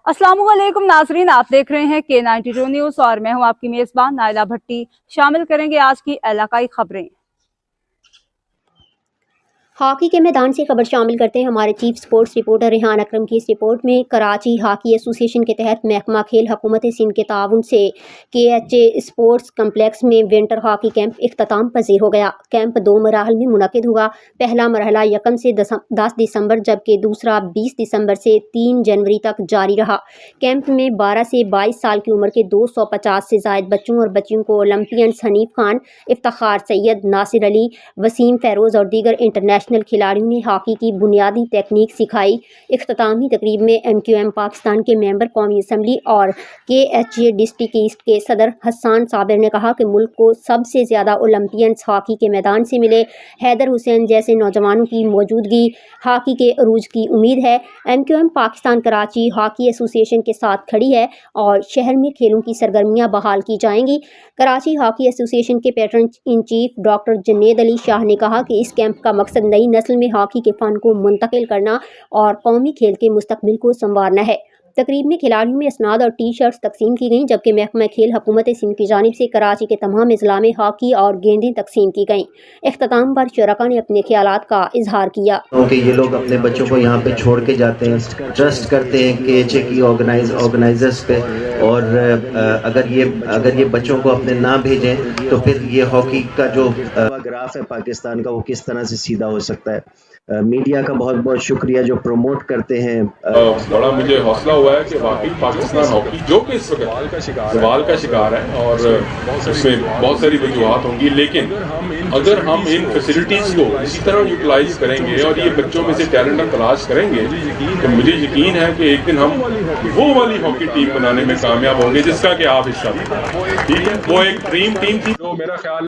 अस्सलाम वालेकुम नाजरीन, आप देख रहे हैं K92 न्यूज़ और मैं हूं आपकी मेज़बान नाइला भट्टी। शामिल करेंगे आज की इलाकाई खबरें। हॉकी के मैदान से खबर शामिल करते हैं हमारे चीफ स्पोर्ट्स रिपोर्टर रेहान अकरम की इस रिपोर्ट में। कराची हॉकी एसोसिएशन के तहत महकमा खेल हुकूमत सिंध के ताउन से KHA स्पोर्ट्स कम्प्लेक्स में विंटर हॉकी कैंप इख्तिताम पजीर हो गया। कैंप 2 मराहल में मुनक़िद हुआ। पहला मरहला 1 से 10 दिसंबर जबकि दूसरा 20 दिसंबर से 3 जनवरी तक जारी रहा। कैंप में 12 से 22 साल की उम्र के 250 से ज़ायद बच्चों और बच्चियों को ओलंपियंस हनीफ खान, इफ्तिखार सैयद, नासिर अली, वसीम फेरोज़ और दीगर इंटरनेशनल खिलाड़ियों ने हॉकी की बुनियादी तकनीक सिखाई। इख्तितामी तकरीब में MQM पाकिस्तान के मेंबर कौमी असम्बली और KHA डिस्ट्रिक्ट ईस्ट के सदर हसन साबिर ने कहा कि मुल्क को सबसे ज़्यादा ओलंपियंस हॉकी के मैदान से मिले। हैदर हुसैन जैसे नौजवानों की मौजूदगी हॉकी के अरूज की उम्मीद है। MQM Pakistan Karachi hockey association के साथ खड़ी है और शहर में खेलों की सरगर्मियाँ बहाल की जाएंगी। कराची हॉकी एसोसिएशन के pattern in chief doctor Junaid Ali Shah ने कहा कि इस कैंप का मकसद नई नस्ल में हॉकी के फ़न को मुंतकिल करना और कौमी खेल के मुस्तकबिल को संवारना है। तकरीब में खिलाड़ियों में असनाद और टी-शर्ट्स तकसीम की गईं, जबकि महकमा खेल हुकूमत सिंध की जानिब से कराची के तमाम अजला में हॉकी और गेंदें तकसीम की गईं। इख्तिताम पर शुरका ने अपने ख्यालात का इजहार किया। कि ये लोग अपने बच्चों को यहाँ पे छोड़ के जाते हैं, ट्रस्ट करते हैं KHA की ऑर्गेनाइजर्स पे, और अगर ये बच्चों को अपने ना भेजें तो फिर ये हॉकी का जो ग्राफ है पाकिस्तान का वो किस तरह से सीधा हो सकता है। मीडिया का बहुत बहुत शुक्रिया जो प्रमोट करते हैं। बड़ा मुझे हौसला हुआ है कि वाकई पाकिस्तान हॉकी जो कि इस वक्त सवाल का शिकार है और इसमें बहुत सारी वजूहत होंगी, लेकिन अगर हम इन फैसिलिटीज़ को इसी तरह यूटिलाइज करेंगे और ये बच्चों में से टैलेंट तलाश करेंगे तो मुझे यकीन है कि एक दिन हम वो वाली हॉकी टीम बनाने में कामयाब होंगे जिसका कि आप हिस्सा थे। ठीक है, वो एक ड्रीम टीम थी जो मेरा ख्याल